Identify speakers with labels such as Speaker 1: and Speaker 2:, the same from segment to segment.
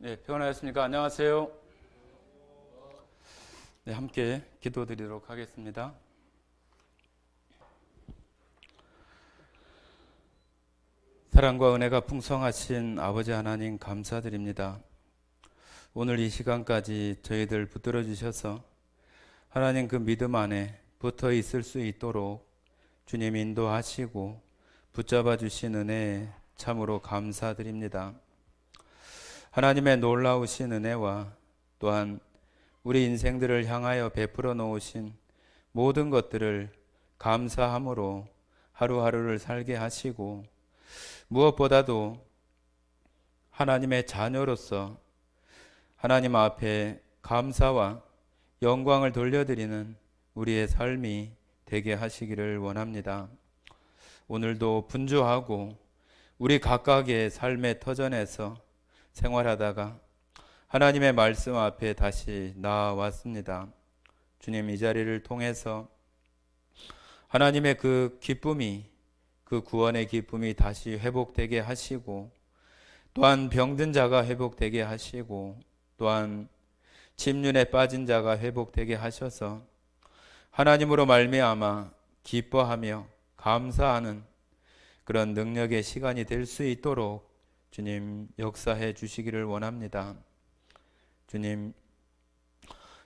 Speaker 1: 네, 평안하셨습니까? 안녕하세요. 네, 함께 기도드리도록 하겠습니다. 사랑과 은혜가 풍성하신 아버지 하나님 감사드립니다. 오늘 이 시간까지 저희들 붙들어 주셔서 하나님 그 믿음 안에 붙어 있을 수 있도록 주님 인도하시고 붙잡아 주신 은혜에 참으로 감사드립니다. 하나님의 놀라우신 은혜와 또한 우리 인생들을 향하여 베풀어 놓으신 모든 것들을 감사함으로 하루하루를 살게 하시고, 무엇보다도 하나님의 자녀로서 하나님 앞에 감사와 영광을 돌려드리는 우리의 삶이 되게 하시기를 원합니다. 오늘도 분주하고 우리 각각의 삶의 터전에서 생활하다가 하나님의 말씀 앞에 다시 나왔습니다. 주님, 이 자리를 통해서 하나님의 그 기쁨이, 그 구원의 기쁨이 다시 회복되게 하시고, 또한 병든 자가 회복되게 하시고, 또한 침륜에 빠진 자가 회복되게 하셔서 하나님으로 말미암아 기뻐하며 감사하는 그런 능력의 시간이 될 수 있도록 주님 역사해 주시기를 원합니다. 주님,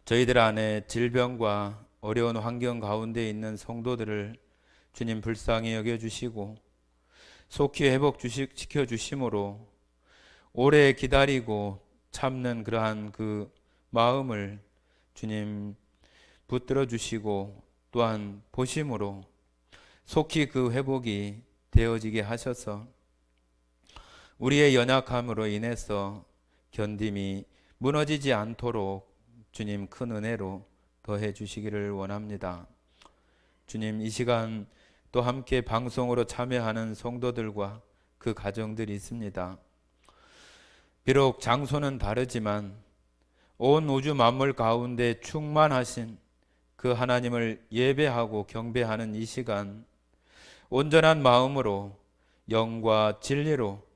Speaker 1: 저희들 안에 질병과 어려운 환경 가운데 있는 성도들을 주님 불쌍히 여겨주시고 속히 회복시켜 주심으로 오래 기다리고 참는 그러한 그 마음을 주님 붙들어 주시고, 또한 보심으로 속히 그 회복이 되어지게 하셔서 우리의 연약함으로 인해서 견딤이 무너지지 않도록 주님 큰 은혜로 더해 주시기를 원합니다. 주님, 이 시간 또 함께 방송으로 참여하는 성도들과 그 가정들이 있습니다. 비록 장소는 다르지만 온 우주 만물 가운데 충만하신 그 하나님을 예배하고 경배하는 이 시간, 온전한 마음으로 영과 진리로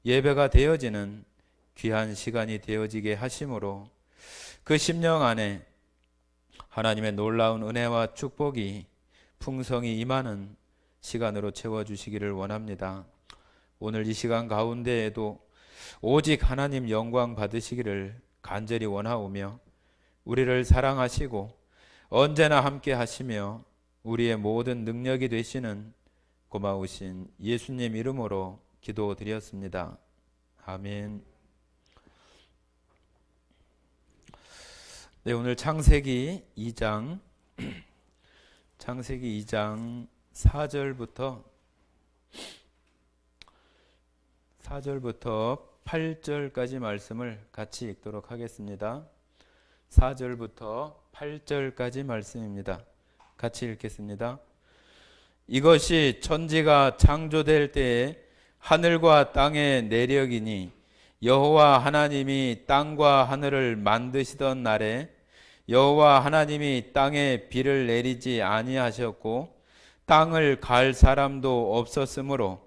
Speaker 1: 예배가 되어지는 귀한 시간이 되어지게 하심으로 그 심령 안에 하나님의 놀라운 은혜와 축복이 풍성히 임하는 시간으로 채워주시기를 원합니다. 오늘 이 시간 가운데에도 오직 하나님 영광 받으시기를 간절히 원하오며, 우리를 사랑하시고 언제나 함께 하시며 우리의 모든 능력이 되시는 고마우신 예수님 이름으로 기도드렸습니다. 아멘. 네, 오늘 창세기 2장 4절부터 8절까지 말씀을 같이 읽도록 하겠습니다. 4절부터 8절까지 말씀입니다. 같이 읽겠습니다. 이것이 천지가 창조될 때에 하늘과 땅의 내력이니, 여호와 하나님이 땅과 하늘을 만드시던 날에 여호와 하나님이 땅에 비를 내리지 아니하셨고 땅을 갈 사람도 없었으므로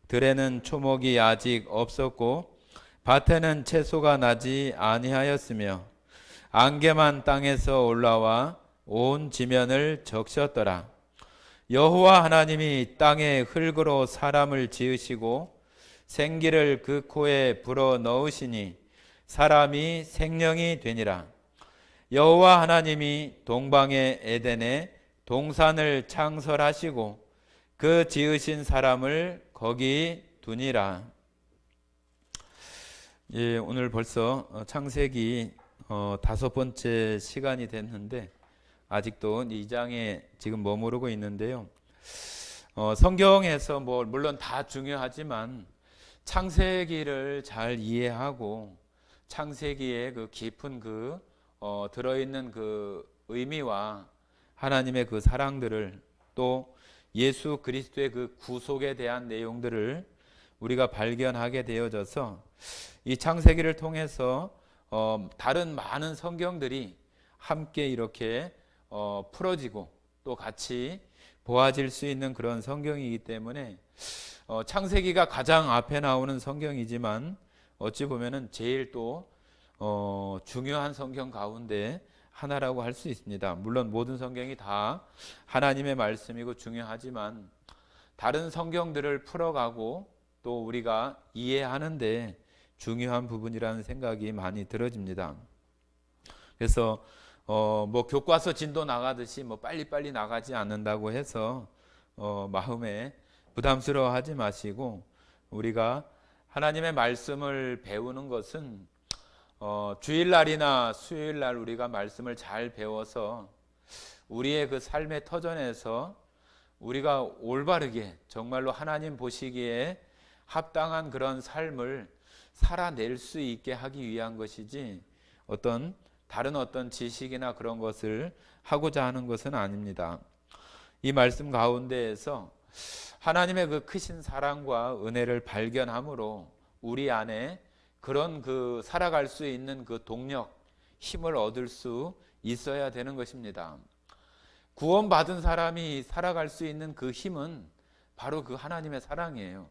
Speaker 1: 들에는 초목이 아직 없었고 밭에는 채소가 나지 아니하였으며 안개만 땅에서 올라와 온 지면을 적셨더라. 여호와 하나님이 땅에 흙으로 사람을 지으시고 생기를 그 코에 불어 넣으시니 사람이 생명이 되니라. 여호와 하나님이 동방의 에덴에 동산을 창설하시고 그 지으신 사람을 거기 두니라. 예, 오늘 벌써 창세기 5번째 시간이 됐는데 아직도 이 장에 지금 머무르고 있는데요. 성경에서 물론 다 중요하지만 창세기를 잘 이해하고 창세기의 그 깊은 들어있는 그 의미와 하나님의 그 사랑들을, 또 예수 그리스도의 그 구속에 대한 내용들을 우리가 발견하게 되어져서 이 창세기를 통해서 다른 많은 성경들이 함께 이렇게 풀어지고 또 같이 보아질 수 있는 그런 성경이기 때문에 창세기가 가장 앞에 나오는 성경이지만 어찌 보면은 제일 또 중요한 성경 가운데 하나라고 할 수 있습니다. 물론 모든 성경이 다 하나님의 말씀이고 중요하지만 다른 성경들을 풀어가고 또 우리가 이해하는데 중요한 부분이라는 생각이 많이 들어집니다. 그래서 뭐 교과서 진도 나가듯이 뭐 빨리빨리 나가지 않는다고 해서 마음에 부담스러워하지 마시고, 우리가 하나님의 말씀을 배우는 것은 주일날이나 수요일날 우리가 말씀을 잘 배워서 우리의 그 삶의 터전에서 우리가 올바르게 정말로 하나님 보시기에 합당한 그런 삶을 살아낼 수 있게 하기 위한 것이지 다른 어떤 지식이나 그런 것을 하고자 하는 것은 아닙니다. 이 말씀 가운데에서 하나님의 그 크신 사랑과 은혜를 발견함으로 우리 안에 그런 그 살아갈 수 있는 그 동력, 힘을 얻을 수 있어야 되는 것입니다. 구원받은 사람이 살아갈 수 있는 그 힘은 바로 그 하나님의 사랑이에요.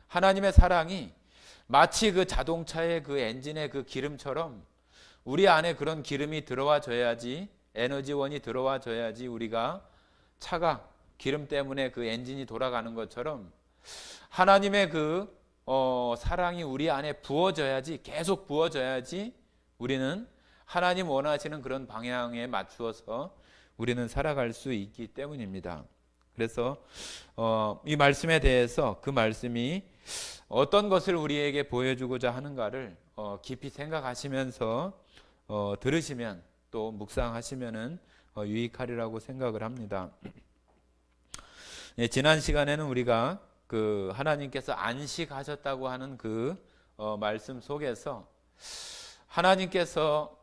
Speaker 1: 하나님의 사랑이 마치 그 자동차의 그 엔진의 그 기름처럼 우리 안에 그런 기름이 들어와 줘야지, 에너지원이 들어와 줘야지 우리가 차가 기름 때문에 그 엔진이 돌아가는 것처럼 하나님의 그 사랑이 우리 안에 부어져야지, 계속 부어져야지 우리는 하나님 원하시는 그런 방향에 맞추어서 우리는 살아갈 수 있기 때문입니다. 그래서 이 말씀에 대해서 그 말씀이 어떤 것을 우리에게 보여주고자 하는가를 깊이 생각하시면서 들으시면 또 묵상하시면은 유익하리라고 생각을 합니다. 지난 시간에는 우리가 그 하나님께서 안식하셨다고 하는 그 말씀 속에서 하나님께서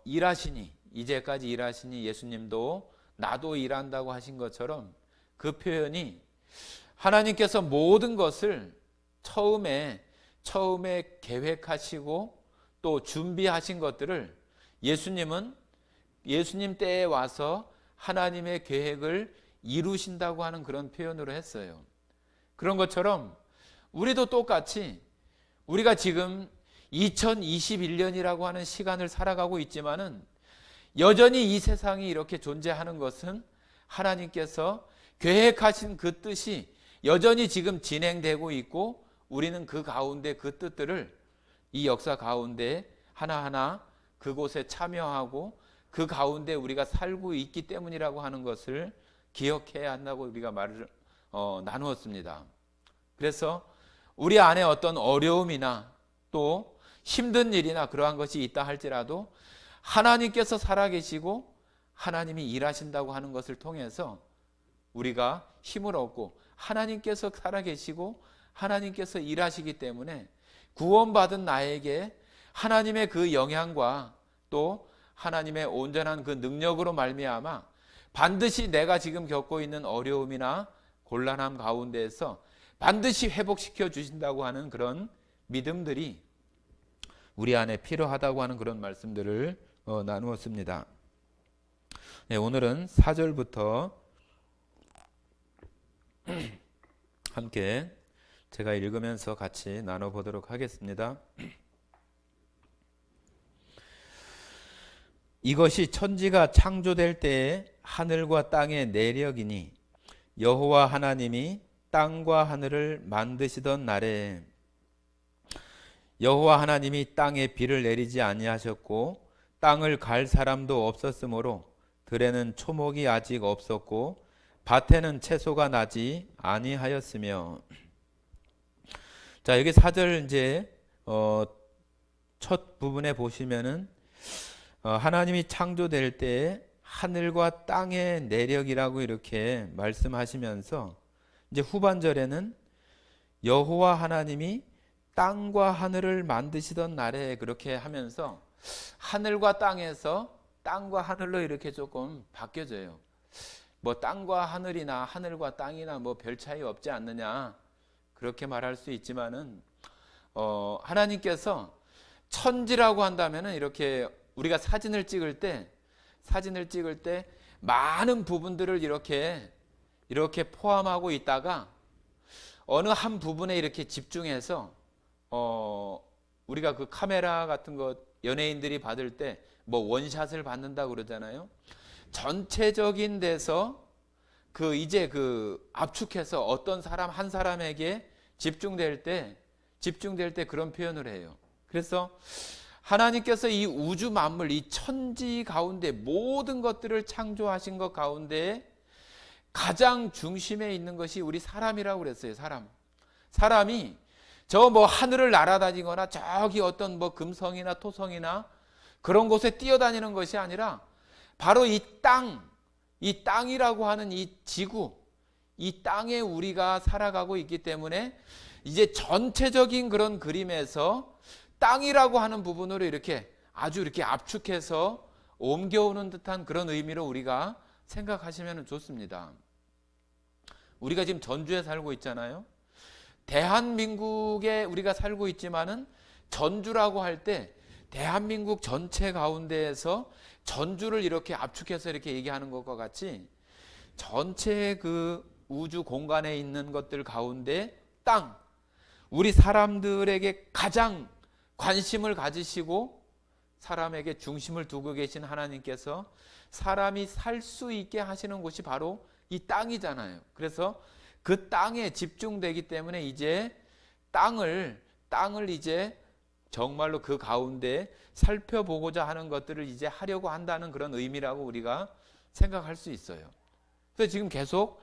Speaker 1: 일하시니, 이제까지 일하시니 예수님도 나도 일한다고 하신 것처럼 그 표현이 하나님께서 모든 것을 처음에 계획하시고 또 준비하신 것들을 예수님 때에 와서 하나님의 계획을 이루신다고 하는 그런 표현으로 했어요. 그런 것처럼 우리도 똑같이 우리가 지금 2021년이라고 하는 시간을 살아가고 있지만은 여전히 이 세상이 이렇게 존재하는 것은 하나님께서 계획하신 그 뜻이 여전히 지금 진행되고 있고, 우리는 그 가운데 그 뜻들을 이 역사 가운데 하나하나 그곳에 참여하고 그 가운데 우리가 살고 있기 때문이라고 하는 것을 기억해야 한다고 우리가 말을 나누었습니다. 그래서 우리 안에 어떤 어려움이나 또 힘든 일이나 그러한 것이 있다 할지라도 하나님께서 살아계시고 하나님이 일하신다고 하는 것을 통해서 우리가 힘을 얻고, 하나님께서 살아계시고 하나님께서 일하시기 때문에 구원받은 나에게 하나님의 그 영향과 또 하나님의 온전한 그 능력으로 말미암아 반드시 내가 지금 겪고 있는 어려움이나 곤란함 가운데에서 반드시 회복시켜 주신다고 하는 그런 믿음들이 우리 안에 필요하다고 하는 그런 말씀들을 나누었습니다. 네, 오늘은 4절부터 함께 제가 읽으면서 같이 나눠보도록 하겠습니다. 이것이 천지가 창조될 때에 하늘과 땅의 내력이니 여호와 하나님이 땅과 하늘을 만드시던 날에 여호와 하나님이 땅에 비를 내리지 아니하셨고 땅을 갈 사람도 없었으므로 들에는 초목이 아직 없었고 밭에는 채소가 나지 아니하였으며. 자, 여기 4절 이제 첫 부분에 보시면은 하나님이 창조될 때 하늘과 땅의 내력이라고 이렇게 말씀하시면서 이제 후반절에는 여호와 하나님이 땅과 하늘을 만드시던 날에 그렇게 하면서 하늘과 땅에서 땅과 하늘로 이렇게 조금 바뀌어져요. 뭐 땅과 하늘이나 하늘과 땅이나 뭐 별 차이 없지 않느냐 그렇게 말할 수 있지만은 하나님께서 천지라고 한다면은 이렇게 우리가 사진을 찍을 때 많은 부분들을 이렇게 포함하고 있다가 어느 한 부분에 이렇게 집중해서 우리가 그 카메라 같은 것 연예인들이 받을 때 뭐 원샷을 받는다고 그러잖아요. 전체적인 데서 그 이제 그 압축해서 어떤 사람 한 사람에게 집중될 때 그런 표현을 해요. 그래서 하나님께서 이 우주 만물, 이 천지 가운데 모든 것들을 창조하신 것 가운데 가장 중심에 있는 것이 우리 사람이라고 그랬어요. 사람이 저 뭐 하늘을 날아다니거나 저기 어떤 뭐 금성이나 토성이나 그런 곳에 뛰어다니는 것이 아니라 바로 이 땅이라고 하는 이 지구, 이 땅에 우리가 살아가고 있기 때문에 이제 전체적인 그런 그림에서 땅이라고 하는 부분으로 이렇게 아주 이렇게 압축해서 옮겨오는 듯한 그런 의미로 우리가 생각하시면 좋습니다. 우리가 지금 전주에 살고 있잖아요. 대한민국에 우리가 살고 있지만은 전주라고 할 때 대한민국 전체 가운데에서 전주를 이렇게 압축해서 이렇게 얘기하는 것과 같이 전체 그 우주 공간에 있는 것들 가운데 땅, 우리 사람들에게 가장 관심을 가지시고 사람에게 중심을 두고 계신 하나님께서 사람이 살 수 있게 하시는 곳이 바로 이 땅이잖아요. 그래서 그 땅에 집중되기 때문에 이제 땅을 이제 정말로 그 가운데 살펴보고자 하는 것들을 이제 하려고 한다는 그런 의미라고 우리가 생각할 수 있어요. 그래서 지금 계속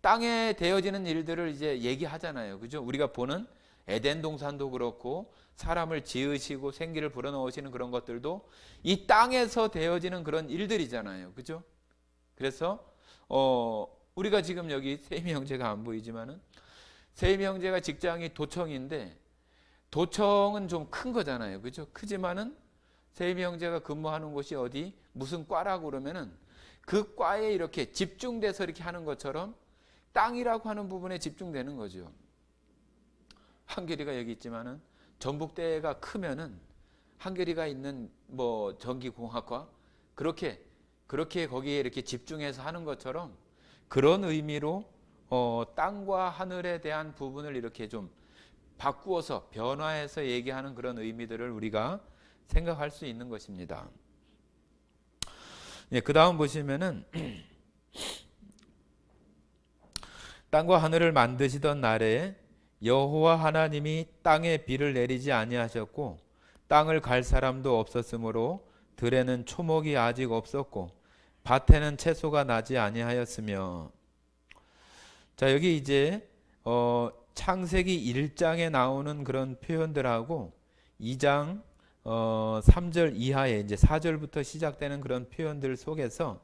Speaker 1: 땅에 되어지는 일들을 이제 얘기하잖아요. 그죠? 우리가 보는 에덴 동산도 그렇고 사람을 지으시고 생기를 불어넣으시는 그런 것들도 이 땅에서 되어지는 그런 일들이잖아요. 그죠? 그래서 우리가 지금 여기 세미 형제가 안 보이지만은 세미 형제가 직장이 도청인데 도청은 좀 큰 거잖아요. 그죠? 크지만은 세미 형제가 근무하는 곳이 어디 무슨 과라고 그러면은 그 과에 이렇게 집중돼서 이렇게 하는 것처럼 땅이라고 하는 부분에 집중되는 거죠. 한결이가 여기 있지만은 전북대가 크면은 한결이가 있는 뭐 전기공학과 그렇게 거기에 이렇게 집중해서 하는 것처럼 그런 의미로 땅과 하늘에 대한 부분을 이렇게 좀 바꾸어서 변화해서 얘기하는 그런 의미들을 우리가 생각할 수 있는 것입니다. 그 다음 보시면은 땅과 하늘을 만드시던 날에 여호와 하나님이 땅에 비를 내리지 아니하셨고 땅을 갈 사람도 없었으므로 들에는 초목이 아직 없었고 밭에는 채소가 나지 아니하였으며. 자, 여기 이제 창세기 1장에 나오는 그런 표현들하고 2장 3절 이하에 이제 4절부터 시작되는 그런 표현들 속에서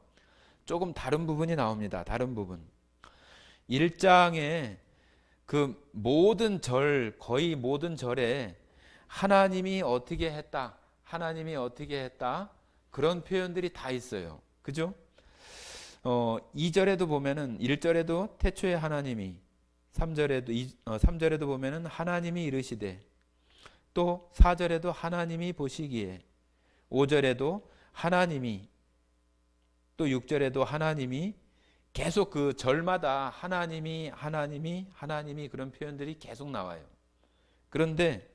Speaker 1: 조금 다른 부분이 나옵니다. 다른 부분. 1장에 그 모든 절, 거의 모든 절에 하나님이 어떻게 했다, 하나님이 어떻게 했다, 그런 표현들이 다 있어요. 그죠? 2절에도 보면은 1절에도 태초에 하나님이, 3절에도 보면은 하나님이 이르시되, 또 4절에도 하나님이 보시기에, 5절에도 하나님이, 또 6절에도 하나님이, 계속 그 절마다 하나님이 그런 표현들이 계속 나와요. 그런데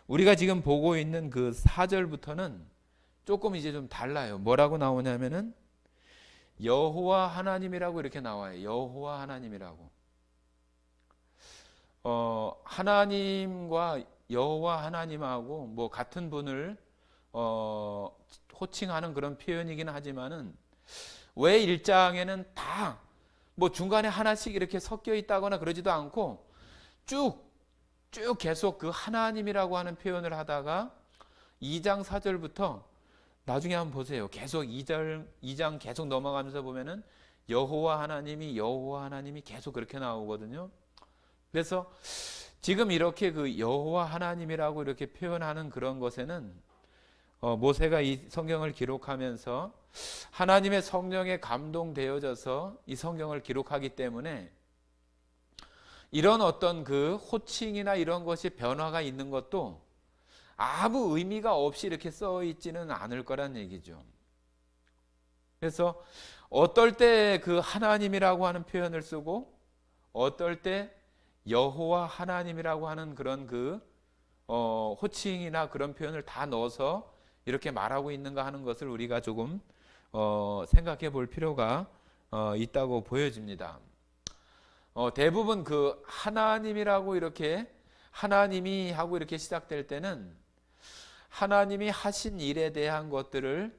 Speaker 1: 우리가 지금 보고 있는 그 4절부터는 조금 이제 좀 달라요. 뭐라고 나오냐면은 여호와 하나님이라고 이렇게 나와요. 여호와 하나님이라고. 하나님과 여호와 하나님하고 뭐 같은 분을 호칭하는 그런 표현이긴 하지만은 왜 1장에는 다 뭐 중간에 하나씩 이렇게 섞여 있다거나 그러지도 않고 쭉 계속 그 하나님이라고 하는 표현을 하다가 2장 4절부터 나중에 한번 보세요. 계속 2장 계속 넘어가면서 보면은 여호와 하나님이 계속 그렇게 나오거든요. 그래서 지금 이렇게 그 여호와 하나님이라고 이렇게 표현하는 그런 것에는 모세가 이 성경을 기록하면서 하나님의 성령에 감동되어져서 이 성경을 기록하기 때문에 이런 어떤 그 호칭이나 이런 것이 변화가 있는 것도 아무 의미가 없이 이렇게 써 있지는 않을 거란 얘기죠. 그래서 어떨 때 그 하나님이라고 하는 표현을 쓰고 어떨 때 여호와 하나님이라고 하는 그런 그 호칭이나 그런 표현을 다 넣어서 이렇게 말하고 있는가 하는 것을 우리가 조금 생각해 볼 필요가 있다고 보여집니다. 대부분 그 하나님이라고 이렇게 하나님이 하고 이렇게 시작될 때는 하나님이 하신 일에 대한 것들을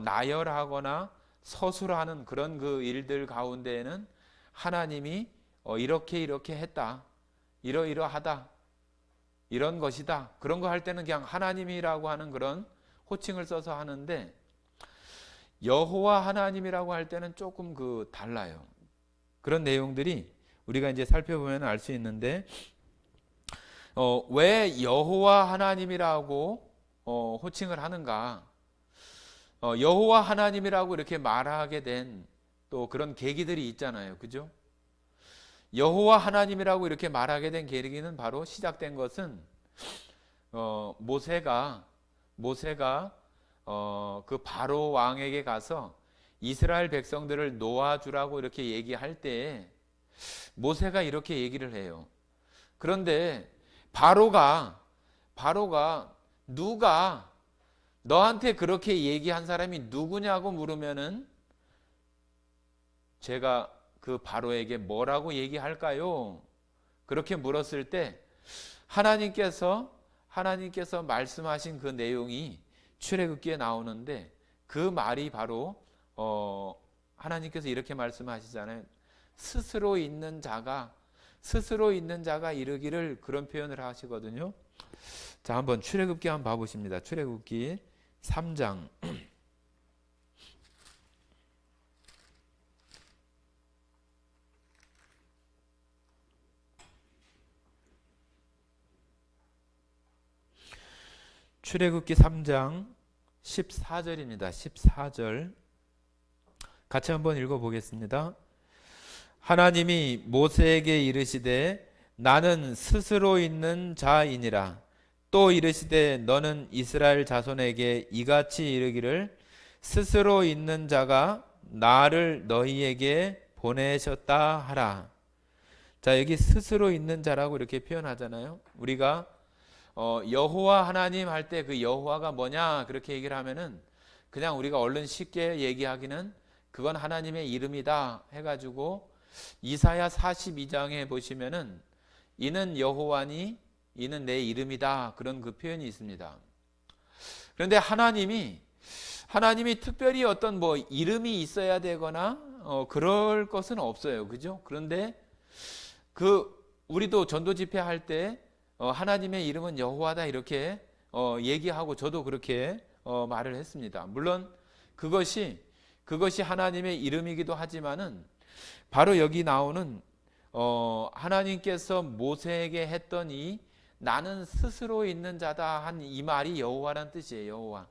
Speaker 1: 나열하거나 서술하는 그런 그 일들 가운데에는 하나님이 이렇게 했다, 이러이러하다, 이런 것이다, 그런 거 할 때는 그냥 하나님이라고 하는 그런 호칭을 써서 하는데, 여호와 하나님이라고 할 때는 조금 달라요. 그런 내용들이 우리가 이제 살펴보면 알 수 있는데, 왜 여호와 하나님이라고 호칭을 하는가? 여호와 하나님이라고 이렇게 말하게 된 또 그런 계기들이 있잖아요. 그죠? 여호와 하나님이라고 이렇게 말하게 된 계기는 바로 시작된 것은 모세가 그 바로 왕에게 가서 이스라엘 백성들을 놓아주라고 이렇게 얘기할 때 모세가 이렇게 얘기를 해요. 그런데 바로가 누가 너한테 그렇게 얘기한 사람이 누구냐고 물으면은 제가 그 바로에게 뭐라고 얘기할까요? 그렇게 물었을 때 하나님께서 말씀하신 그 내용이 출애굽기에 나오는데, 그 말이 바로 하나님께서 이렇게 말씀하시잖아요. 스스로 있는 자가 이르기를, 그런 표현을 하시거든요. 자, 한번 출애굽기 한번 봐보십니다. 출애굽기 3장 출애굽기 3장 14절입니다. 14절 같이 한번 읽어보겠습니다. 하나님이 모세에게 이르시되 나는 스스로 있는 자이니라. 또 이르시되 너는 이스라엘 자손에게 이같이 이르기를 스스로 있는 자가 나를 너희에게 보내셨다 하라. 자, 여기 스스로 있는 자라고 이렇게 표현하잖아요. 우리가 여호와 하나님 할 때 그 여호와가 뭐냐 그렇게 얘기를 하면은 그냥 우리가 얼른 쉽게 얘기하기는 그건 하나님의 이름이다 해가지고 이사야 42장에 보시면은 이는 여호와니 이는 내 이름이다, 그런 그 표현이 있습니다. 그런데 하나님이 특별히 어떤 뭐 이름이 있어야 되거나 그럴 것은 없어요. 그죠? 그런데 우리도 전도 집회할 때 하나님의 이름은 여호와다 이렇게 얘기하고 저도 그렇게 말을 했습니다. 물론 그것이 하나님의 이름이기도 하지만은 바로 여기 나오는 하나님께서 모세에게 했던 이 나는 스스로 있는 자다 한 이 말이 여호와란 뜻이에요. 여호와.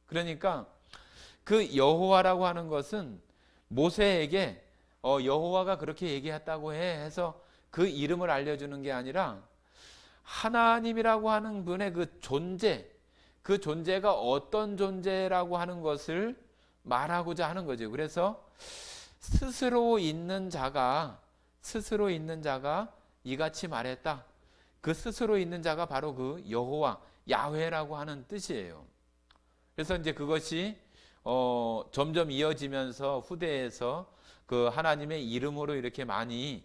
Speaker 1: 그러니까 그 여호와라고 하는 것은 모세에게 여호와가 그렇게 얘기했다고 해서 그 이름을 알려주는 게 아니라 하나님이라고 하는 분의 그 존재가 어떤 존재라고 하는 것을 말하고자 하는 거죠. 그래서 스스로 있는 자가 이같이 말했다. 그 스스로 있는 자가 바로 그 여호와, 야훼라고 하는 뜻이에요. 그래서 이제 그것이 점점 이어지면서 후대에서 그 하나님의 이름으로 이렇게 많이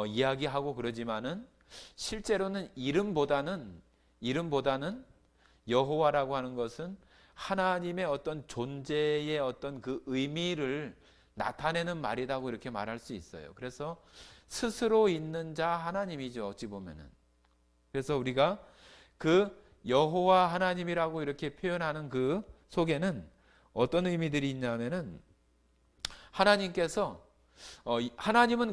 Speaker 1: 이야기하고 그러지만은 실제로는 이름보다는 여호와라고 하는 것은 하나님의 어떤 존재의 어떤 그 의미를 나타내는 말이라고 이렇게 말할 수 있어요. 그래서 스스로 있는 자 하나님이죠, 어찌 보면은. 그래서 우리가 그 여호와 하나님이라고 이렇게 표현하는 그 속에는 어떤 의미들이 있냐면은 하나님은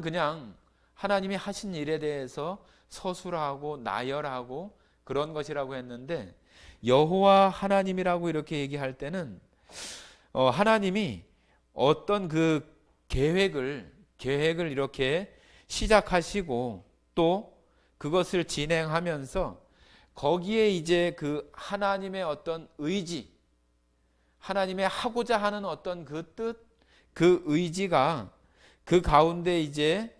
Speaker 1: 그냥 하나님이 하신 일에 대해서 서술하고 나열하고 그런 것이라고 했는데, 여호와 하나님이라고 이렇게 얘기할 때는 하나님이 어떤 그 계획을 이렇게 시작하시고 또 그것을 진행하면서 거기에 이제 그 하나님의 어떤 의지, 하나님의 하고자 하는 어떤 그 뜻, 그 의지가 그 가운데 이제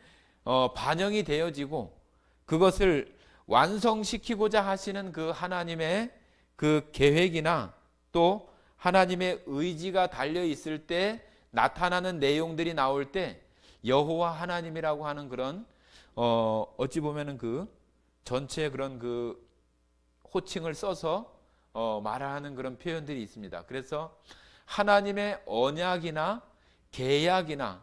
Speaker 1: 반영이 되어지고 그것을 완성시키고자 하시는 그 하나님의 그 계획이나 또 하나님의 의지가 달려 있을 때 나타나는 내용들이 나올 때 여호와 하나님이라고 하는 그런 어찌 보면은 그 전체 그런 그 호칭을 써서 말하는 그런 표현들이 있습니다. 그래서 하나님의 언약이나 계약이나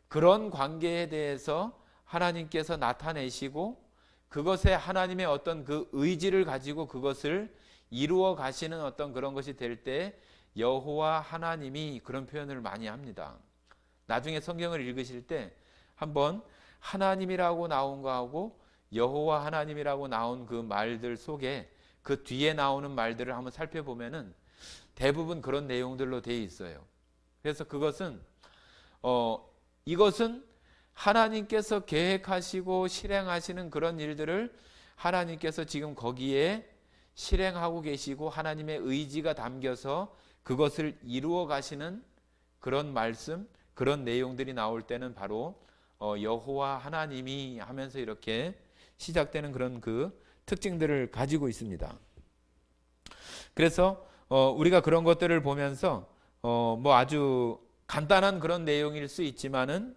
Speaker 1: 그런 관계에 대해서 하나님께서 나타내시고 그것에 하나님의 어떤 그 의지를 가지고 그것을 이루어 가시는 어떤 그런 것이 될 때 여호와 하나님이 그런 표현을 많이 합니다. 나중에 성경을 읽으실 때 한번 하나님이라고 나온 거하고 여호와 하나님이라고 나온 그 말들 속에 그 뒤에 나오는 말들을 한번 살펴보면은 대부분 그런 내용들로 되어 있어요. 그래서 그것은 이것은 하나님께서 계획하시고 실행하시는 그런 일들을 하나님께서 지금 거기에 실행하고 계시고 하나님의 의지가 담겨서 그것을 이루어 가시는 그런 말씀, 그런 내용들이 나올 때는 바로 여호와 하나님이 하면서 이렇게 시작되는 그런 그 특징들을 가지고 있습니다. 그래서 우리가 그런 것들을 보면서 뭐 아주 간단한 그런 내용일 수 있지만은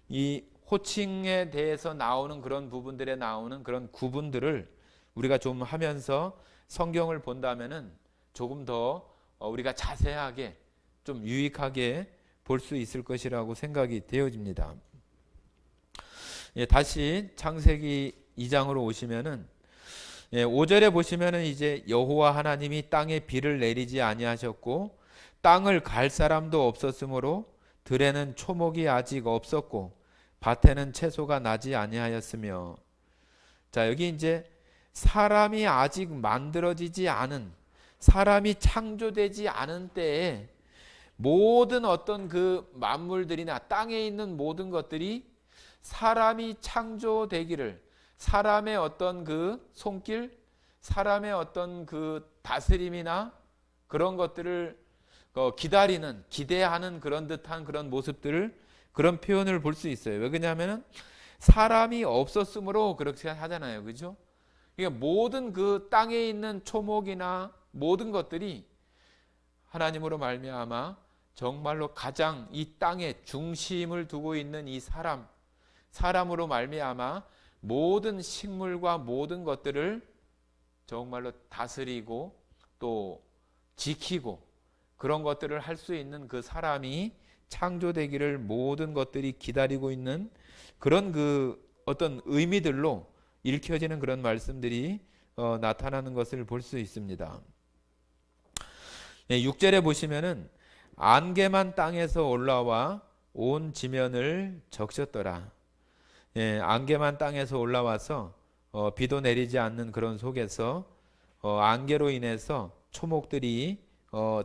Speaker 1: 이 호칭에 대해서 나오는 그런 부분들에 나오는 그런 구분들을 우리가 좀 하면서 성경을 본다면은 조금 더 우리가 자세하게 좀 유익하게 볼 수 있을 것이라고 생각이 되어집니다. 예, 다시 창세기 2장으로 오시면은 5절에 보시면은 이제 여호와 하나님이 땅에 비를 내리지 아니하셨고 땅을 갈 사람도 없었으므로 들에는 초목이 아직 없었고 밭에는 채소가 나지 아니하였으며. 자, 여기 이제 사람이 아직 만들어지지 않은, 사람이 창조되지 않은 때에 모든 어떤 그 만물들이나 땅에 있는 모든 것들이 사람이 창조되기를, 사람의 어떤 그 손길, 사람의 어떤 그 다스림이나 그런 것들을 기다리는, 기대하는 그런 듯한 그런 모습들을, 그런 표현을 볼 수 있어요. 왜 그러냐면은 사람이 없었으므로 그렇게 하잖아요. 그죠? 그러니까 모든 그 땅에 있는 초목이나 모든 것들이 하나님으로 말미암아 정말로 가장 이 땅에 중심을 두고 있는 이 사람으로 말미암아 모든 식물과 모든 것들을 정말로 다스리고 또 지키고 그런 것들을 할 수 있는 그 사람이 창조되기를 모든 것들이 기다리고 있는 그런 그 어떤 의미들로 읽혀지는 그런 말씀들이 나타나는 것을 볼 수 있습니다. 6절에 보시면은 안개만 땅에서 올라와 온 지면을 적셨더라. 안개만 땅에서 올라와서 비도 내리지 않는 그런 속에서 안개로 인해서 초목들이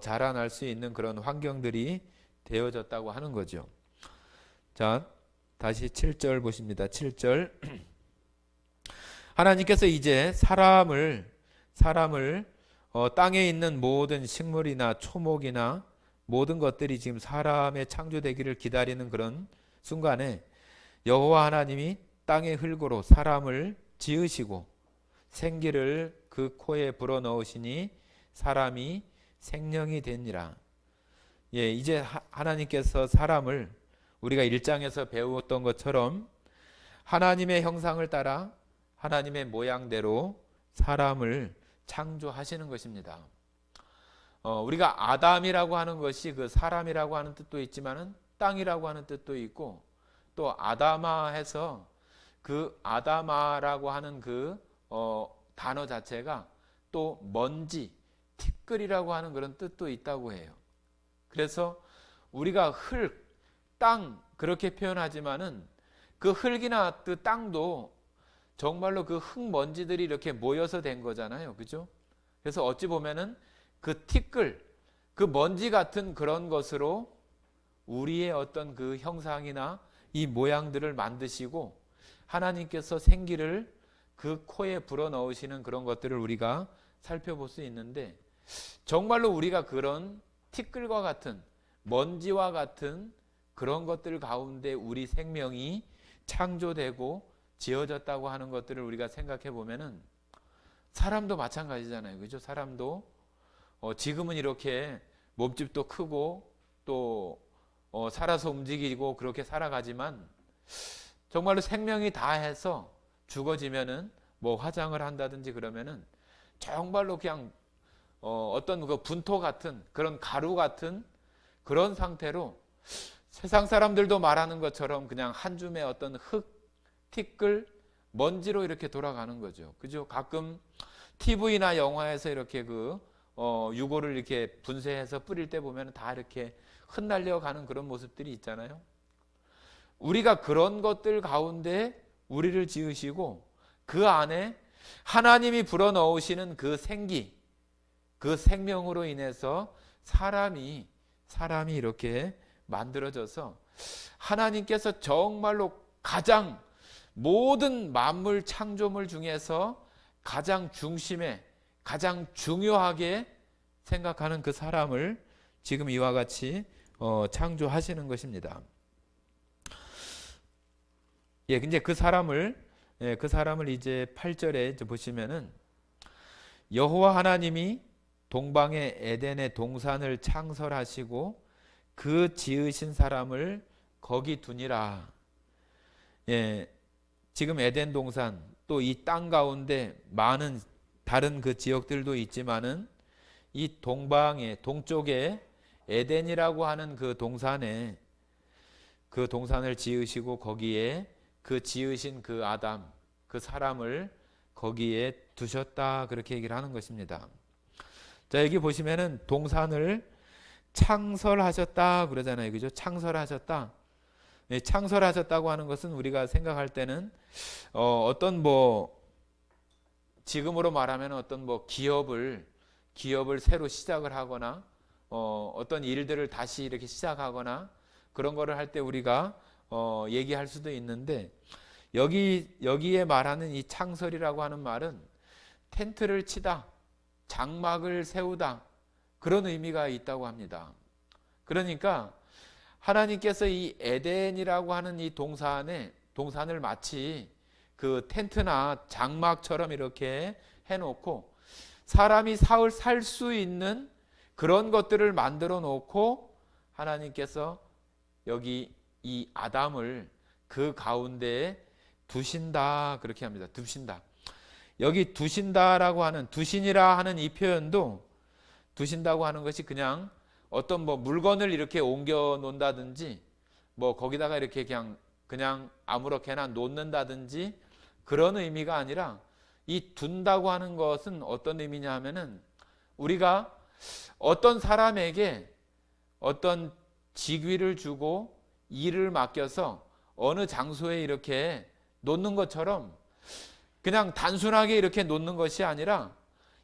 Speaker 1: 자라날 수 있는 그런 환경들이 되어졌다고 하는 거죠. 자, 다시 7절 보십니다. 7절. 하나님께서 이제 사람을 땅에 있는 모든 식물이나 초목이나 모든 것들이 지금 사람의 창조되기를 기다리는 그런 순간에 여호와 하나님이 땅의 흙으로 사람을 지으시고 생기를 그 코에 불어넣으시니 사람이 생명이 되니라. 예, 이제 하나님께서 사람을 우리가 1장에서 배웠던 것처럼 하나님의 형상을 따라 하나님의 모양대로 사람을 창조하시는 것입니다. 우리가 아담이라고 하는 것이 그 사람이라고 하는 뜻도 있지만은 땅이라고 하는 뜻도 있고 또 아다마 해서 그 아다마라고 하는 그 단어 자체가 또 먼지, 티끌이라고 하는 그런 뜻도 있다고 해요. 그래서 우리가 흙, 땅 그렇게 표현하지만은 그 흙이나 그 땅도 정말로 그 흙먼지들이 이렇게 모여서 된 거잖아요. 그죠? 그래서 어찌 보면은 그 티끌, 그 먼지 같은 그런 것으로 우리의 어떤 그 형상이나 이 모양들을 만드시고 하나님께서 생기를 그 코에 불어넣으시는 그런 것들을 우리가 살펴볼 수 있는데 정말로 우리가 그런 티끌과 같은 먼지와 같은 그런 것들 가운데 우리 생명이 창조되고 지어졌다고 하는 것들을 우리가 생각해 보면은 사람도 마찬가지잖아요. 그죠? 사람도 지금은 이렇게 몸집도 크고 또 살아서 움직이고 그렇게 살아가지만 정말로 생명이 다해서 죽어지면은 뭐 화장을 한다든지 그러면은 정말로 그냥 어떤 그 분토 같은 그런 가루 같은 그런 상태로 세상 사람들도 말하는 것처럼 그냥 한 줌의 어떤 흙, 티끌, 먼지로 이렇게 돌아가는 거죠. 그죠? 가끔 TV나 영화에서 이렇게 유골을 이렇게 분쇄해서 뿌릴 때 보면 다 이렇게 흩날려 가는 그런 모습들이 있잖아요. 우리가 그런 것들 가운데 우리를 지으시고 그 안에 하나님이 불어넣으시는 그 생기, 그 생명으로 인해서 사람이 이렇게 만들어져서 하나님께서 정말로 가장 모든 만물 창조물 중에서 가장 중심에 가장 중요하게 생각하는 그 사람을 지금 이와 같이 창조하시는 것입니다. 예, 이제 그 사람을 이제 8절에 이제 보시면은 여호와 하나님이 동방의 에덴의 동산을 창설하시고 그 지으신 사람을 거기 두니라. 예, 지금 에덴 동산 또 이 땅 가운데 많은 다른 그 지역들도 있지만은 이 동쪽에 에덴이라고 하는 그 동산에 그 동산을 지으시고 거기에 그 지으신 그 아담 그 사람을 거기에 두셨다 그렇게 얘기를 하는 것입니다. 자, 여기 보시면은 동산을 창설하셨다 그러잖아요. 그죠? 창설하셨다. 네, 창설하셨다고 하는 것은 우리가 생각할 때는 어떤 지금으로 말하면 어떤 기업을 새로 시작을 하거나 어떤 일들을 다시 이렇게 시작하거나 그런 거를 할 때 우리가 얘기할 수도 있는데 여기에 말하는 이 창설이라고 하는 말은 텐트를 치다, 장막을 세우다 그런 의미가 있다고 합니다. 그러니까 하나님께서 이 에덴이라고 하는 이 동산을 마치 그 텐트나 장막처럼 이렇게 해놓고 사람이 살 수 있는 그런 것들을 만들어 놓고 하나님께서 여기 이 아담을 그 가운데에 두신다 그렇게 합니다. 두신다. 여기 두신다라고 하는 두신이라 하는 이 표현도 두신다고 하는 것이 그냥 어떤 물건을 이렇게 옮겨 놓는다든지 거기다가 이렇게 그냥 아무렇게나 놓는다든지 그런 의미가 아니라 이 둔다고 하는 것은 어떤 의미냐 하면은 우리가 어떤 사람에게 어떤 직위를 주고 일을 맡겨서 어느 장소에 이렇게 놓는 것처럼 그냥 단순하게 이렇게 놓는 것이 아니라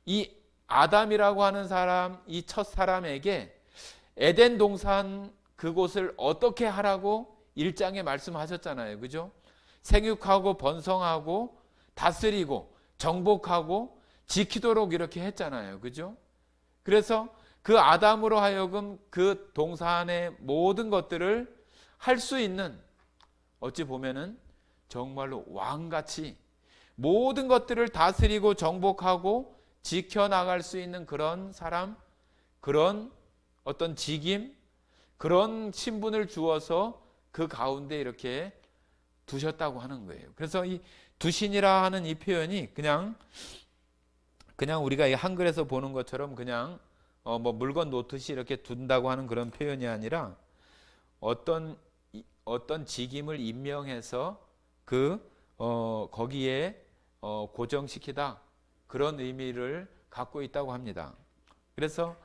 Speaker 1: 이 아담이라고 하는 사람, 이 첫 사람에게 에덴 동산 그곳을 어떻게 하라고 1장에 말씀하셨잖아요. 그죠? 생육하고 번성하고 다스리고 정복하고 지키도록 이렇게 했잖아요. 그죠? 그래서 그 아담으로 하여금 그 동산의 모든 것들을 할 수 있는 어찌 보면은 정말로 왕같이 모든 것들을 다스리고 정복하고 지켜나갈 수 있는 그런 사람, 그런 어떤 직임, 그런 신분을 주어서 그 가운데 이렇게 두셨다고 하는 거예요. 그래서 이 두신이라 하는 이 표현이 그냥 우리가 이 한글에서 보는 것처럼 그냥 물건 놓듯이 이렇게 둔다고 하는 그런 표현이 아니라 어떤 직임을 임명해서 거기에 고정시키다 그런 의미를 갖고 있다고 합니다. 그래서